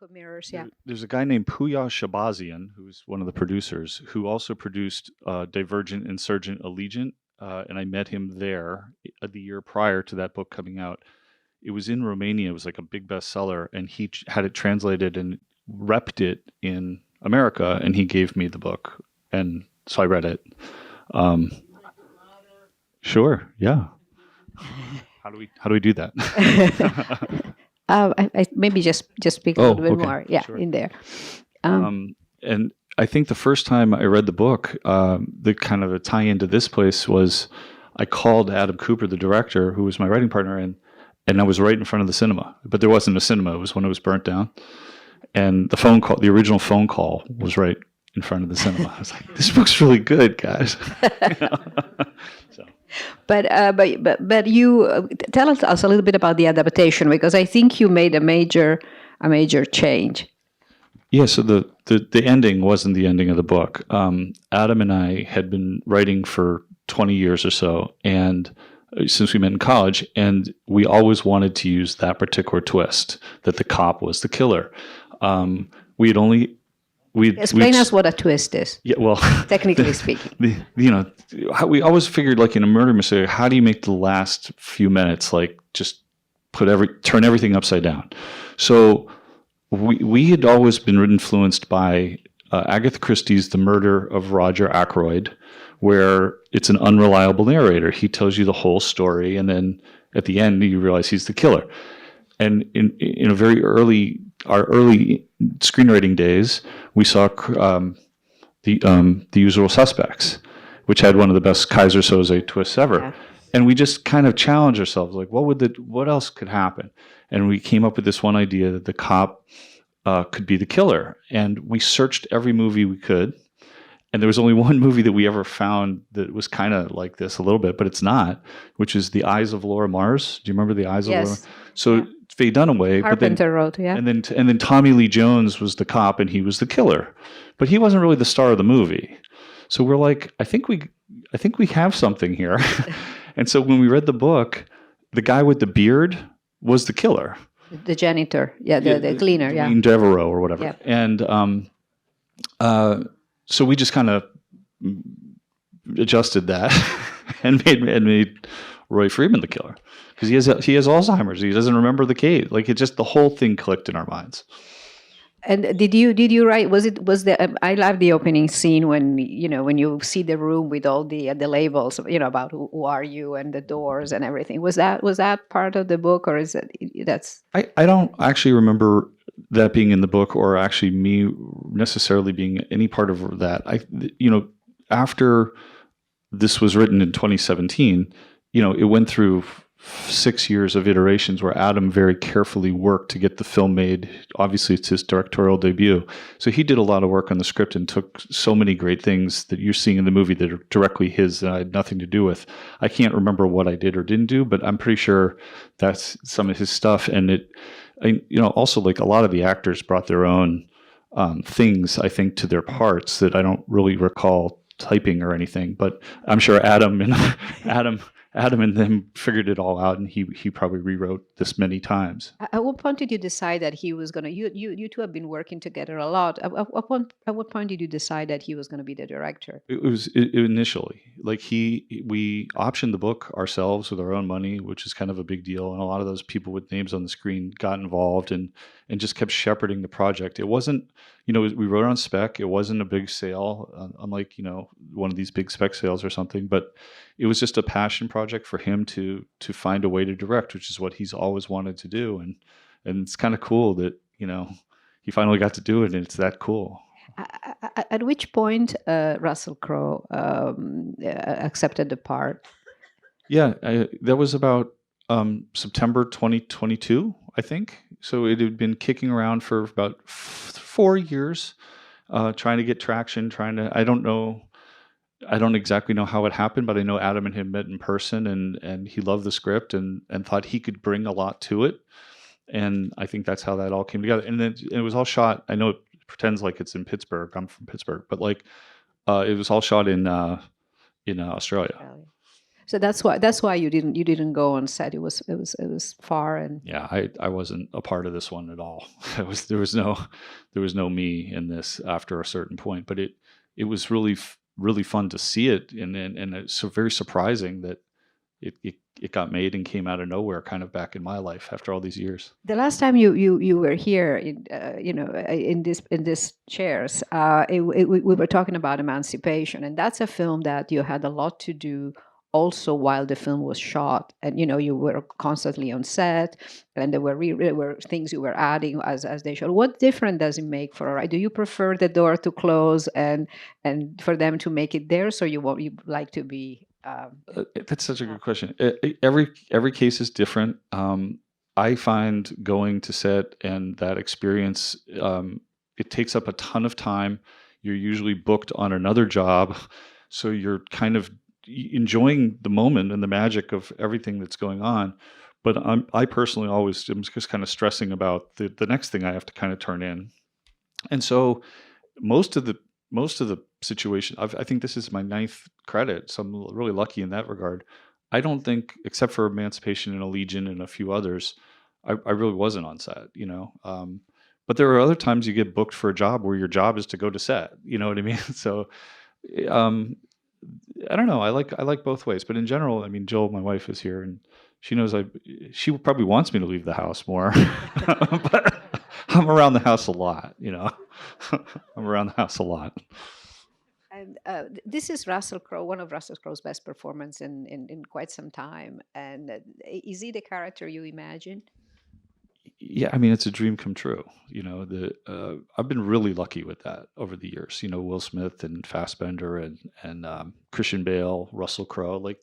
Smoke and Mirrors, yeah. There's a guy named Puya Shabazian, who's one of the producers, who also produced Divergent, Insurgent, Allegiant, and I met him there the year prior to that book coming out. It was in Romania. It was like a big bestseller, and he had it translated and repped it in America, and he gave me the book, and so I read it. Sure, yeah. How do we do that? I maybe just speak a little bit more, sure. in there. And I think the first time I read the book, the kind of a tie-in to this place was I called Adam Cooper, the director, who was my writing partner, and I was right in front of the cinema. But there wasn't a cinema. It was when it was burnt down. And the original phone call was right in front of the cinema. I was like, this book's really good, guys. So. But you tell us a little bit about the adaptation, because I think you made a major change. Yeah, so the ending wasn't the ending of the book. Adam and I had been writing for 20 years or so, and since we met in college, and we always wanted to use that particular twist, that the cop was the killer. Explain us what a twist is. Yeah, well, technically speaking, we always figured, like in a murder mystery, how do you make the last few minutes like just turn everything upside down? So we had always been influenced by Agatha Christie's The Murder of Roger Ackroyd, where it's an unreliable narrator. He tells you the whole story, and then at the end you realize he's the killer. And in our early screenwriting days, we saw the Usual Suspects, which had one of the best Kaiser Soze twists ever. Yeah. And we just kind of challenged ourselves, like, what else could happen? And we came up with this one idea that the cop could be the killer. And we searched every movie we could. And there was only one movie that we ever found that was kind of like this a little bit, but it's not, which is The Eyes of Laura Mars. Do you remember The Eyes of Laura Mars? So yeah. Faye Dunaway. Carpenter wrote, yeah. And then Tommy Lee Jones was the cop, and he was the killer. But he wasn't really the star of the movie. So we're like, I think we have something here. And so when we read the book, the guy with the beard was the killer. The janitor, the cleaner, yeah. Devereaux or whatever. Yeah. And so we just kind of adjusted that and made Roy Freeman the killer, because he has Alzheimer's. He doesn't remember the case. Like, it just, the whole thing clicked in our minds. And did you write? I love the opening scene when you see the room with all the labels, about who are you and the doors and everything. Was that part of the book, or is that's? I don't actually remember that being in the book, or actually me necessarily being any part of that. After this was written in 2017, it went through 6 years of iterations where Adam very carefully worked to get the film made. Obviously, it's his directorial debut. So he did a lot of work on the script and took so many great things that you're seeing in the movie that are directly his that I had nothing to do with. I can't remember what I did or didn't do, but I'm pretty sure that's some of his stuff. And also, like, a lot of the actors brought their own things, I think, to their parts that I don't really recall typing or anything. But I'm sure Adam and them figured it all out, and he probably rewrote this many times. At what point did you decide that he was going to? You two have been working together a lot. At what point did you decide that he was going to be the director? It was initially, like, we optioned the book ourselves with our own money, which is kind of a big deal. And a lot of those people with names on the screen got involved and just kept shepherding the project. It wasn't, we wrote on spec. It wasn't a big sale, unlike, one of these big spec sales or something, but it was just a passion project for him to find a way to direct, which is what he's always wanted to do. And it's kind of cool that, he finally got to do it, and it's that cool. At which point Russell Crowe accepted the part? Yeah, that was about September 2022, I think. So it had been kicking around for about 4 years, trying to get traction, I don't exactly know how it happened, but I know Adam and him met in person, and he loved the script and thought he could bring a lot to it. And I think that's how that all came together. And then it was all shot, I know it pretends like it's in Pittsburgh. I'm from Pittsburgh, but it was all shot in Australia. So that's why you didn't go on set. It was far and Yeah, I wasn't a part of this one at all. There was no me in this after a certain point, but it was really fun to see it, and it's so very surprising that it got made and came out of nowhere, kind of back in my life after all these years. the last time you were here in this chairs, we were talking about Emancipation, and that's a film that you had a lot to do also while the film was shot, and you were constantly on set, and there were things you were adding as they showed. What difference does it make for a ride? Do you prefer the door to close and for them to make it there, so you like to be That's such a good question. Every case is different. I find going to set and that experience, it takes up a ton of time. You're usually booked on another job, so you're kind of enjoying the moment and the magic of everything that's going on. But I personally always am just kind of stressing about the next thing I have to kind of turn in. And so most of the situation, I think this is my ninth credit, so I'm really lucky in that regard. I don't think, except for Emancipation and Allegiant and a few others, I really wasn't on set. But there are other times you get booked for a job where your job is to go to set. You know what I mean? So um, I don't know. I like both ways, but in general, I mean, Jill, my wife, is here, and she knows she probably wants me to leave the house more, but I'm around the house a lot. I'm around the house a lot. And this is Russell Crowe, one of Russell Crowe's best performance in quite some time. And is he the character you imagine? Yeah, I mean, it's a dream come true. I've been really lucky with that over the years. Will Smith and Fassbender and Christian Bale, Russell Crowe. Like,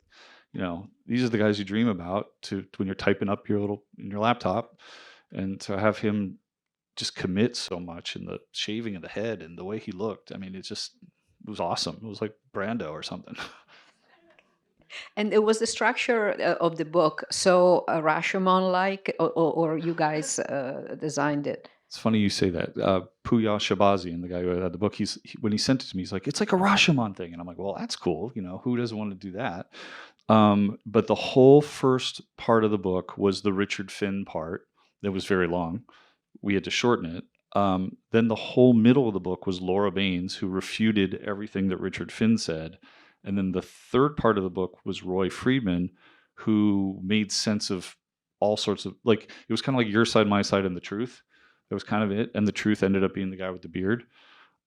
these are the guys you dream about when you're typing up your little in your laptop, and to have him just commit so much in the shaving of the head and the way he looked. I mean, it was awesome. It was like Brando or something. And it was the structure of the book so Rashomon-like, or you guys designed it? It's funny you say that. Puya Shabazi, and the guy who had the book, when he sent it to me, he's like, "It's like a Rashomon thing," and I'm like, "Well, that's cool. Who doesn't want to do that?" But the whole first part of the book was the Richard Finn part that was very long. We had to shorten it. Then the whole middle of the book was Laura Baines, who refuted everything that Richard Finn said. And then the third part of the book was Roy Friedman, who made sense of all sorts of, like, it was kind of like Your Side, My Side, and the Truth. That was kind of it. And the truth ended up being the guy with the beard.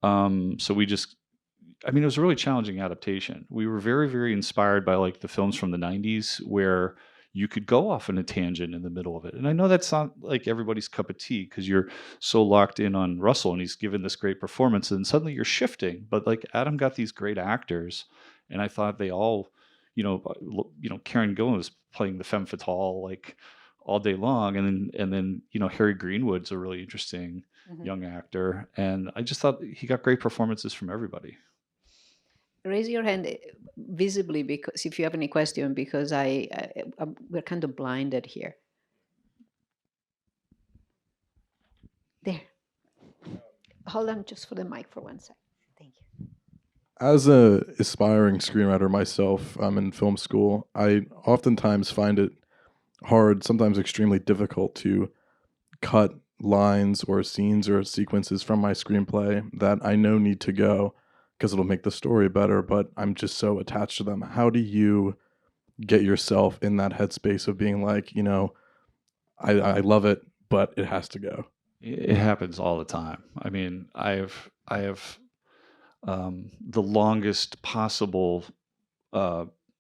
So it was a really challenging adaptation. We were very, very inspired by like the films from the 90s where you could go off on a tangent in the middle of it. And I know that's not like everybody's cup of tea because you're so locked in on Russell and he's given this great performance and suddenly you're shifting. But like Adam got these great actors and I thought they all, Karen Gillan was playing the femme fatale like all day long. And then Harry Greenwood's a really interesting young actor. And I just thought he got great performances from everybody. Raise your hand visibly, because if you have any question, because we're kind of blinded here. There. Hold on just for the mic for 1 second. Thank you. As a aspiring screenwriter myself, I'm in film school. I oftentimes find it hard, sometimes extremely difficult, to cut lines or scenes or sequences from my screenplay that I know need to go because it'll make the story better, but I'm just so attached to them. How do you get yourself in that headspace of being like, I love it, but it has to go? It happens all the time. I mean, I have the longest possible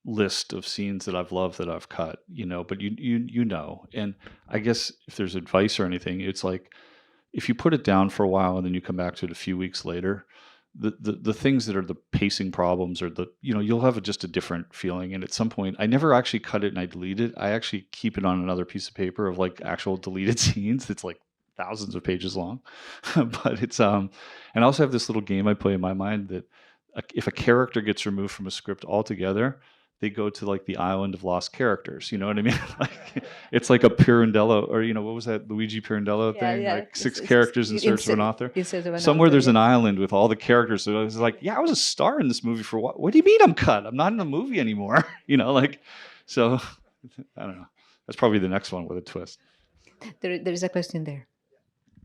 list of scenes that I've loved that I've cut, but and I guess if there's advice or anything, it's like, if you put it down for a while and then you come back to it a few weeks later, the things that are the pacing problems or you'll have just a different feeling. And at some point, I never actually cut it and I delete it. I actually keep it on another piece of paper of like actual deleted scenes. It's like thousands of pages long, but it's and I also have this little game I play in my mind that if a character gets removed from a script altogether, they go to like the island of lost characters. You know what I mean? Like it's like a Pirandello, or what was that Luigi Pirandello Yeah, thing? yeah. Like six characters in search of an author. Instead of an Somewhere author, there's yeah. an island with all the characters. So I was like, yeah, I was a star in this movie for what? What do you mean I'm cut? I'm not in the movie anymore. So I don't know. That's probably the next one with a twist. There is a question there.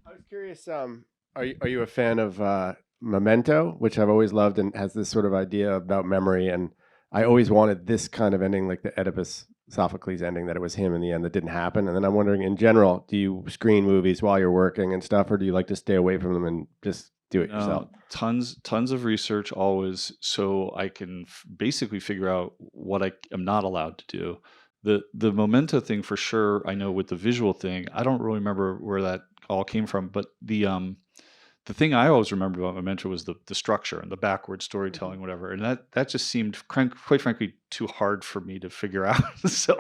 I was curious. Are you a fan of Memento, which I've always loved and has this sort of idea about memory? And I always wanted this kind of ending, like the Oedipus Sophocles ending, that it was him in the end that didn't happen. And then I'm wondering, in general, do you screen movies while you're working and stuff, or do you like to stay away from them and just do it yourself? Tons of research always, so I can basically figure out what I am not allowed to do. The Memento thing for sure, I know with the visual thing, I don't really remember where that all came from, but the thing I always remember about Memento was the structure and the backward storytelling, whatever, and that just seemed, quite frankly, too hard for me to figure out. So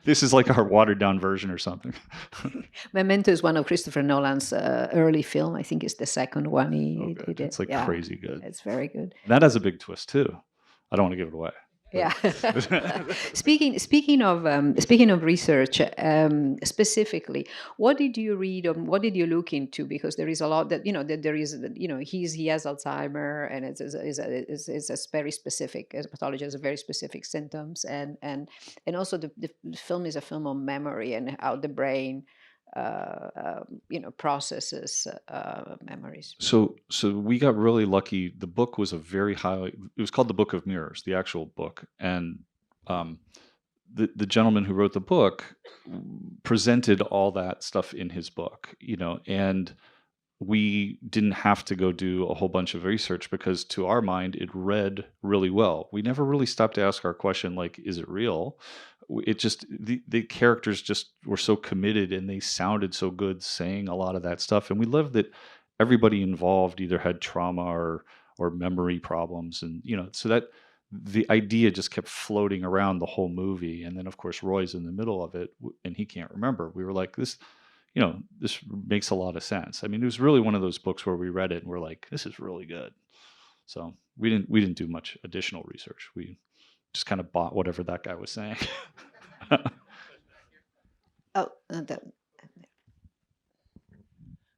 this is like our watered down version or something. Memento is one of Christopher Nolan's early film. I think it's the second one he did. It's like crazy good. It's very good. That has a big twist too. I don't want to give it away. Yeah. Speaking of research, specifically, what did you read or what did you look into? Because there is a lot that that there is he has Alzheimer, and it's a very specific, as a pathologist, has very specific symptoms, and also the film is a film on memory and how the brain processes memories. So we got really lucky. The book was it was called The Book of Mirrors, the actual book. And the gentleman who wrote the book presented all that stuff in his book, and we didn't have to go do a whole bunch of research because to our mind, it read really well. We never really stopped to ask our question, like, is it real? It just, the characters just were so committed and they sounded so good saying a lot of that stuff. And we loved that everybody involved either had trauma or memory problems. And, so that the idea just kept floating around the whole movie. And then of course, Roy's in the middle of it and he can't remember. We were like, this makes a lot of sense. I mean, it was really one of those books where we read it and we're like, this is really good. So we didn't do much additional research. We just kind of bought whatever that guy was saying.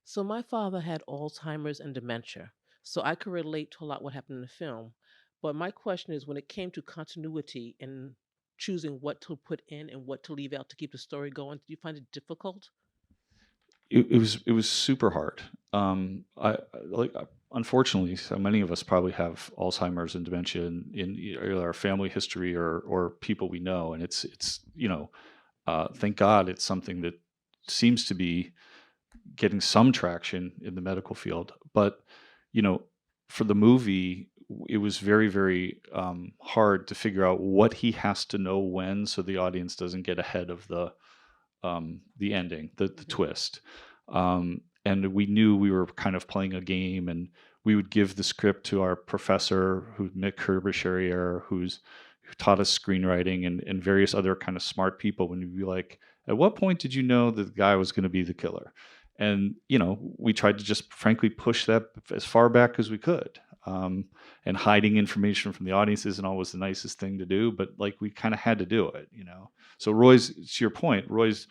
So my father had Alzheimer's and dementia, so I could relate to a lot what happened in the film. But my question is, when it came to continuity and choosing what to put in and what to leave out to keep the story going, did you find it difficult? It was super hard. Unfortunately, so many of us probably have Alzheimer's and dementia in either our family history or people we know, and it's thank God it's something that seems to be getting some traction in the medical field. But for the movie, it was very, very hard to figure out what he has to know when, so the audience doesn't get ahead of the ending, the twist. And we knew we were kind of playing a game, and we would give the script to our professor, Mick Herbert, who taught us screenwriting and various other kind of smart people. When we'd be like, at what point did you know that the guy was going to be the killer? And, we tried to just frankly push that as far back as we could. And hiding information from the audience isn't always the nicest thing to do, but like we kind of had to do it, So Roy's, to your point, Roy's,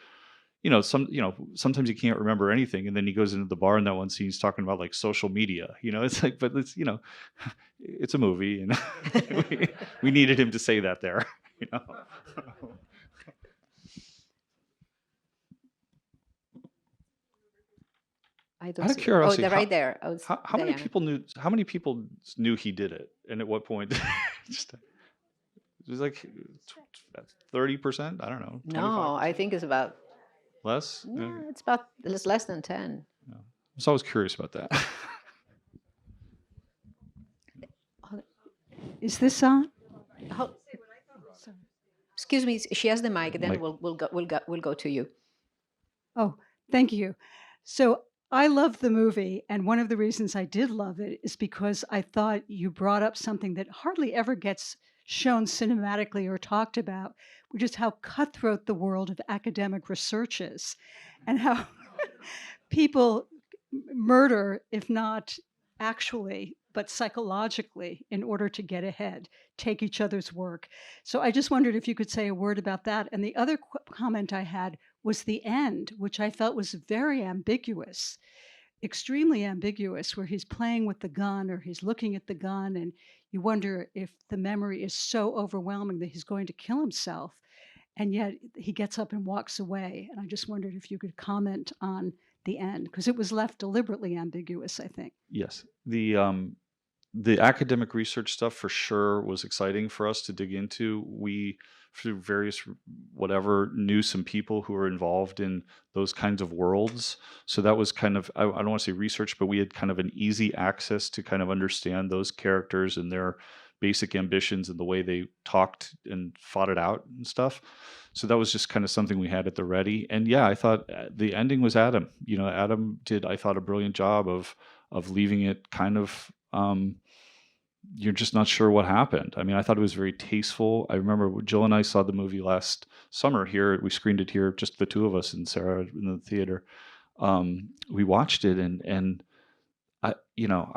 sometimes he can't remember anything, and then he goes into the bar in that one scene, he's talking about like social media, it's like, but it's, it's a movie, and we needed him to say that there, Out of curiosity, they're right there. How many people knew he did it, and at what point? It was like 30%. I don't know. 25%? No, I think it's about less. No, it's less than 10. I was always curious about that. Is this on? Oh, excuse me. She has the mic. And then we'll go to you. Oh, thank you. So I love the movie, and one of the reasons I did love it is because I thought you brought up something that hardly ever gets shown cinematically or talked about, which is how cutthroat the world of academic research is, and how people murder, if not actually, but psychologically in order to get ahead, take each other's work. So I just wondered if you could say a word about that. And the other comment I had was the end, which I felt was very ambiguous, extremely ambiguous, where he's playing with the gun or he's looking at the gun, and you wonder if the memory is so overwhelming that he's going to kill himself. And yet he gets up and walks away. And I just wondered if you could comment on the end, because it was left deliberately ambiguous, I think. Yes. The academic research stuff for sure was exciting for us to dig into. We, through various whatever, knew some people who were involved in those kinds of worlds. So that was kind of, I don't want to say research, but we had kind of an easy access to kind of understand those characters and their basic ambitions and the way they talked and fought it out and stuff. So that was just kind of something we had at the ready. And yeah, I thought the ending was Adam. Adam did, I thought, a brilliant job of leaving it kind of, you're just not sure what happened. I mean, I thought it was very tasteful. I remember Jill and I saw the movie last summer here. We screened it here, just the two of us and Sarah in the theater. We watched it, and I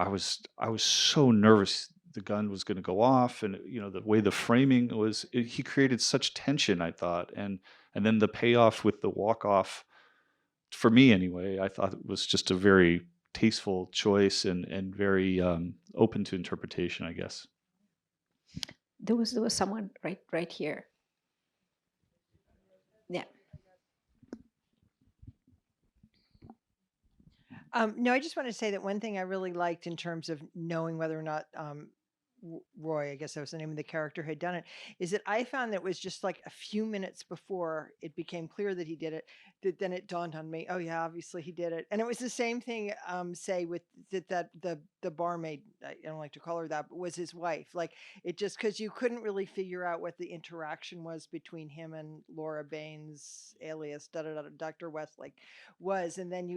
was so nervous the gun was going to go off, and the way the framing was, he created such tension, I thought, and then the payoff with the walk off, for me anyway, I thought it was just a very tasteful choice and very open to interpretation, I guess. There was someone right here. Yeah. No, I just want to say that one thing I really liked in terms of knowing whether or not Roy, I guess that was the name of the character, had done it, is that I found that it was just like a few minutes before it became clear that he did it, that then it dawned on me, oh yeah, obviously he did it. And it was the same thing, say with the barmaid, I don't like to call her that, but was his wife. Like, it just, because you couldn't really figure out what the interaction was between him and Laura Baines, alias Dr. Westlake, was, and then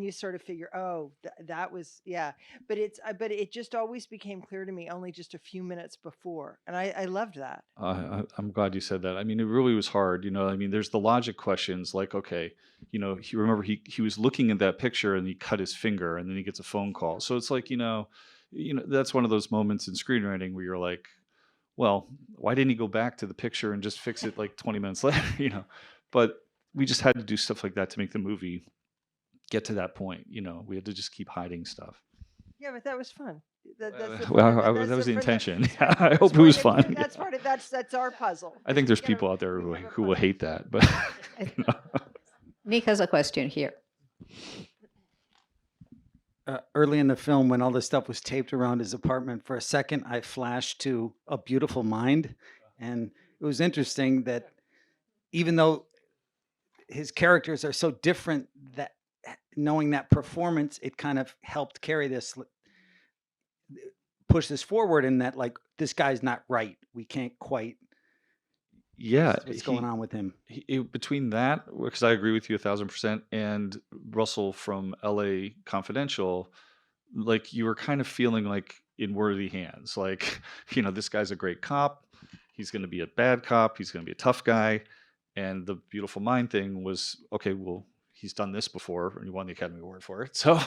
you sort of figure, oh, that was, yeah. But it just always became clear to me only just a few minutes before, and I loved that. I'm glad you said that. I mean, it really was hard. I mean, there's the logic questions, like, okay, he was looking at that picture and he cut his finger, and then he gets a phone call. So it's like, that's one of those moments in screenwriting where you're like, well, why didn't he go back to the picture and just fix it like 20 minutes later? But we just had to do stuff like that to make the movie get to that point. We had to just keep hiding stuff. Yeah, but that was fun. That was the intention. Yeah, I hope it was fun. That's part of that's our puzzle. I think there's people out there who will hate that, but Nick has a question here. Early in the film, when all this stuff was taped around his apartment, for a second I flashed to A Beautiful Mind, and it was interesting that even though his characters are so different, that knowing that performance, it kind of helped carry this, push this forward, in that, like, this guy's not right. We can't quite. Yeah, what's going on with him? Between that, because I agree with you 1,000%, and Russell from LA Confidential, like, you were kind of feeling like in worthy hands. Like, this guy's a great cop. He's going to be a bad cop. He's going to be a tough guy. And the Beautiful Mind thing was, okay, well, he's done this before, and he won the Academy Award for it. So,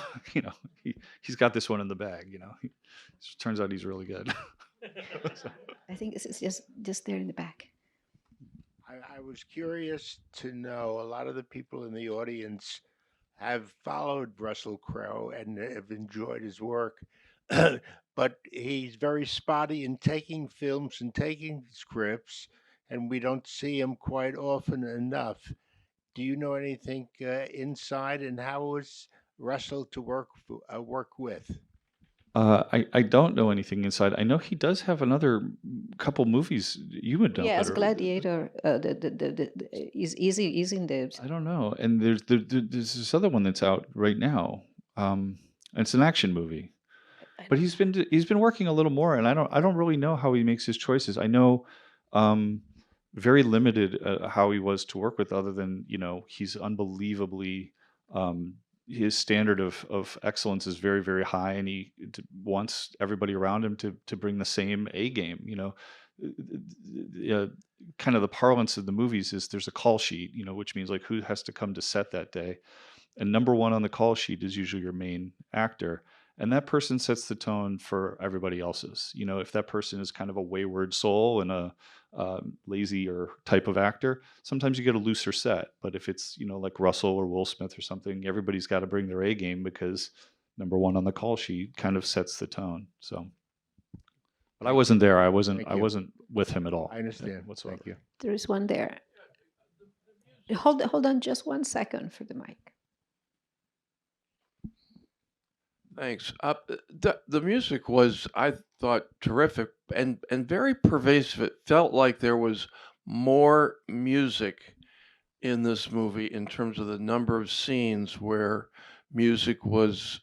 he's got this one in the bag. It turns out he's really good. So. I think this is just there in the back. I was curious to know, a lot of the people in the audience have followed Russell Crowe and have enjoyed his work, but he's very spotty in taking films and taking scripts, and we don't see him quite often enough. Do you know anything inside, and how was Russell to work with? I don't know anything inside. I know he does have another couple movies you would know. Yeah, as better. Gladiator, is in the. I don't know. And there's this other one that's out right now. And it's an action movie. But he's been working a little more, and I don't really know how he makes his choices. I know very limited how he was to work with, other than he's unbelievably. His standard of excellence is very, very high, and he wants everybody around him to bring the same A game. Kind of the parlance of the movies is there's a call sheet, which means like who has to come to set that day, and number one on the call sheet is usually your main actor. and that person sets the tone for everybody else's. You know, if that person is kind of a wayward soul and a lazy or type of actor, sometimes you get a looser set. But if it's, you know, like Russell or Will Smith or something, everybody's got to bring their A game because number one on the call sheet kind of sets the tone. So, but I wasn't there. I Thank you. wasn't with him at all. I understand. whatsoever. Thank you. There is one there. Hold on just 1 second for the mic. Thanks. The music was, I thought, terrific and very pervasive. It felt like there was more music in this movie in terms of the number of scenes where music was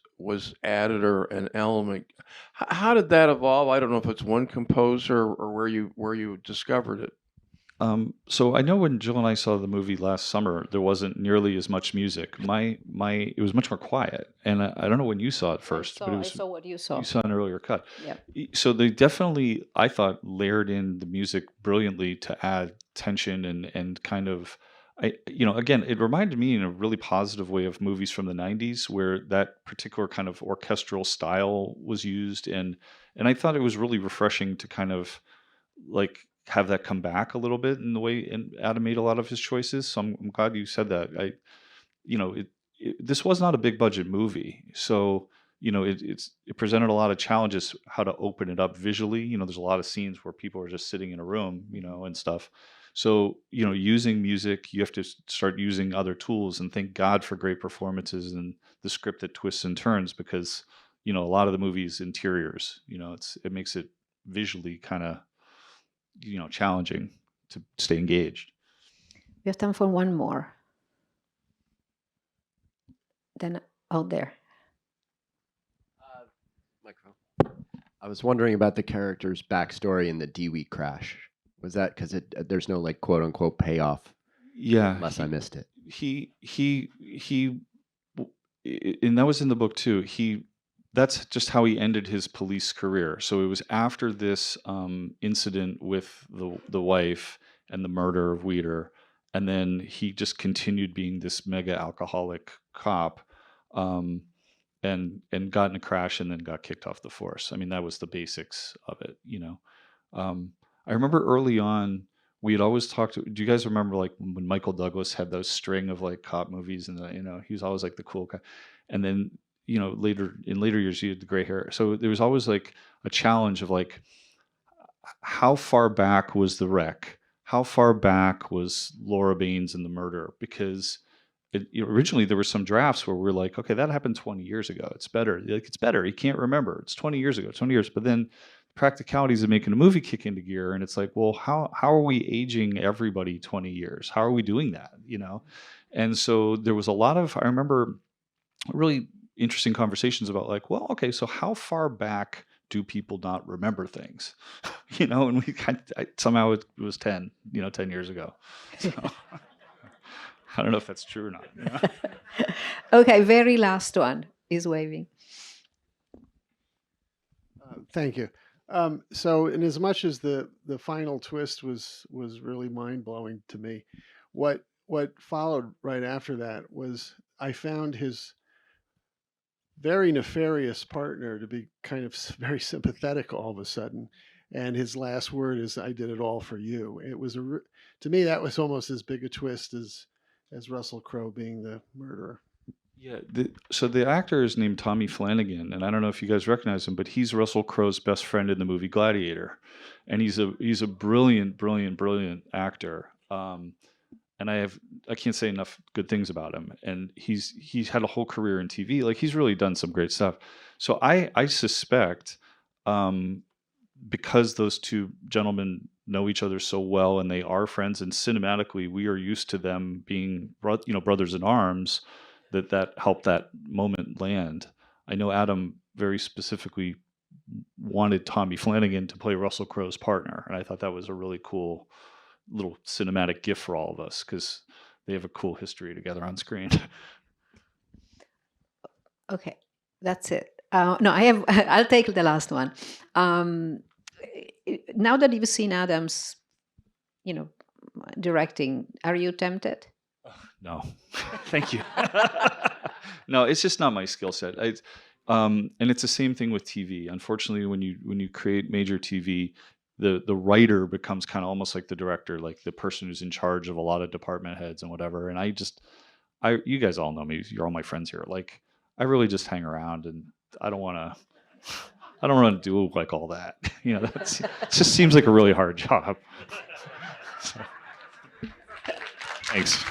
added or an element. How did that evolve? I don't know if it's one composer or where you discovered it. So I know when Jill and I saw the movie last summer, there wasn't nearly as much music. It was much more quiet, and I don't know when you saw it first, but it I was saw what you saw. you saw an earlier cut. Yep. So they definitely, I thought, layered in the music brilliantly to add tension and kind of, again, it reminded me in a really positive way of movies from the '90s where that particular kind of orchestral style was used, and I thought it was really refreshing to kind of like have that come back a little bit in the way and Adam made a lot of his choices. So I'm glad you said that. This was not a big budget movie, so it presented a lot of challenges how to open it up visually. There's a lot of scenes where people are just sitting in a room, and stuff. So using music, you have to start using other tools, and thank God for great performances and the script that twists and turns, because a lot of the movie's interiors, it makes it visually kind of challenging to stay engaged. We have time for one more. Then out there. Microphone. I was wondering about the character's backstory in the Dewey crash. Was that because there's no like quote unquote payoff? Yeah, Unless I missed it. He, and that was in the book too. That's just how he ended his police career. So it was after this incident with the wife and the murder of Weeder, and then he just continued being this mega alcoholic cop, and got in a crash and then got kicked off the force. I mean, that was the basics of it, I remember early on we had always talked. Do you guys remember like when Michael Douglas had those string of like cop movies, and he was always like the cool guy, and then later years he had the gray hair. So there was always like a challenge of like, how far back was the wreck? How far back was Laura Baines and the murder? Because originally there were some drafts where we're like, okay, that happened 20 years ago. It's better. Like, it's better. He can't remember. It's 20 years ago, 20 years. But then practicalities of making a movie kick into gear. And it's like, well, how are we aging everybody 20 years? How are we doing that? And so there was a lot of, I remember really interesting conversations about like, well, okay, so how far back do people not remember things? And somehow it was 10 years ago. So I don't know if that's true or not. Okay, very last one is waving. Thank you. So in as much as the final twist was really mind-blowing to me, what followed right after that was I found his very nefarious partner to be kind of very sympathetic all of a sudden, and his last word is, "I did it all for you." It was to me that was almost as big a twist as Russell Crowe being the murderer. Yeah. So the actor is named Tommy Flanagan, and I don't know if you guys recognize him, but he's Russell Crowe's best friend in the movie Gladiator, and he's a brilliant actor. And I can't say enough good things about him. And he's had a whole career in TV. Like, he's really done some great stuff. So I suspect, because those two gentlemen know each other so well and they are friends, and cinematically we are used to them being brothers in arms, that helped that moment land. I know Adam very specifically wanted Tommy Flanagan to play Russell Crowe's partner, and I thought that was a really cool little cinematic gift for all of us, because they have a cool history together on screen. Okay, that's it. No, I'll take the last one. Now that you've seen Adam's, directing, are you tempted? No, thank you. No, it's just not my skill set. And it's the same thing with TV. Unfortunately, when you create major TV, the writer becomes kind of almost like the director, like the person who's in charge of a lot of department heads and whatever. And you guys all know me. You're all my friends here. Like, I really just hang around, and I don't want to do like all that. It just seems like a really hard job. So, thanks.